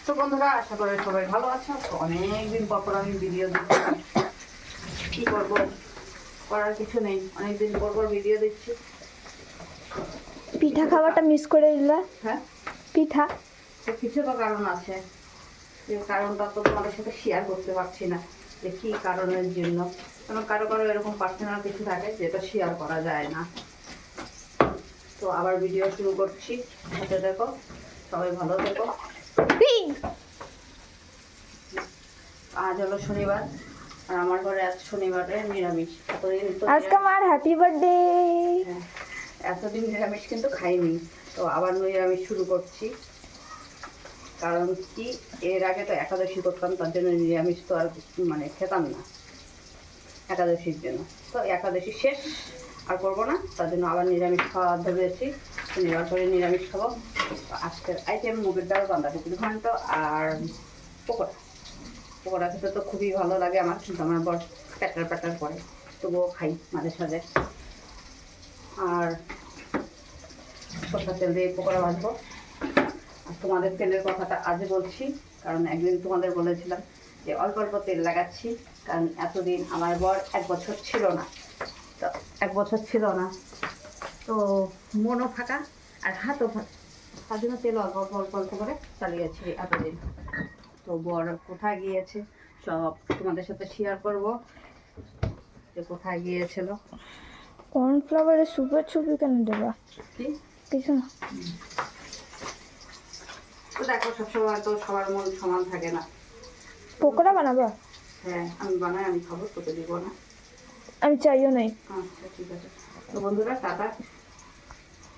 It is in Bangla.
তো বন্ধুরা, আশা করি সবাই ভালো আছো। তো অনেকদিন পর আমি ভিডিও দিচ্ছি, কি করবো, করার কিছু নেই, অনেকদিন পর ভিডিও দিচ্ছি। পিঠা খাওয়াটা মিস করে দিলা। হ্যাঁ, পিঠা তো কিছু তো কারণ আছে, যে কারণটা তো তোমাদের সাথে শেয়ার করতে পারছি না, যে কি কারণের জন্য। কারণ কারো কারো এরকম পার্সোনাল কিছু থাকে যেটা শেয়ার করা যায় না। তো আবার ভিডিও শুরু করছি, সাথে দেখো, সবাই ভালো থেকো। আজ হলো শনিবার, আর আমার ঘরে আজ শনিবারে নিরামিষ। এতদিন তো আজকে আমার হ্যাপি বার্থডে। হ্যাঁ, এতদিন নিরামিষ কিন্তু খাইনি, তো আবার নিরামিষ শুরু করছি। কারণ কি, এর আগে তো একাদশী করতাম, তার জন্য নিরামিষ তো আর মানে খেতাম না একাদশীর জন্য। তো একাদশী শেষ, আর করবো না, তার জন্য আবার নিরামিষ খাওয়া ধরেছি। শনিবার করে নিরামিষ খাবো। তো আজকের আইটেম মুগের ডাল, বাঁধাকপির ঘন্ট আর পকোড়া। পকোড়া খেতে তো খুবই ভালো লাগে আমার, কিন্তু আমার বর প্যাটার প্যাটার করে, তবুও খাই মাঝে সাঝে। আর সরষের তেল দিয়ে পকোড়া ভাজবো। আর তোমাদের তেলের কথাটা আজ বলছি, কারণ একদিন তোমাদের বলেছিলাম যে অল্প অল্প তেল লাগাচ্ছি, কারণ এতদিন আমার বর 1 বছর ছিল না। তো 1 বছর ছিল না, তো মনও ফাঁকা আর হাতও ফাঁকা, তার জন্য তেল অল্প অল্প অল্প অল্প করে চালিয়েছি এতদিন। তো বর কোথায় গিয়েছে সব তোমাদের সাথে শেয়ার করব, যে কোথায় গিয়েছিল। কর্নফ্লাওয়ারের সুপের ছবি কেন দেবা? কি কিছু না। তো দেখো, সবসময় তো সবার মন সমান থাকে না। পকোড়া বানাবা? হ্যাঁ, আমি বানাই, আমি খাবো, তোকে দিব না। আমি চাইও নাই। আচ্ছা ঠিক আছে। তো বন্ধুরা, টাটা,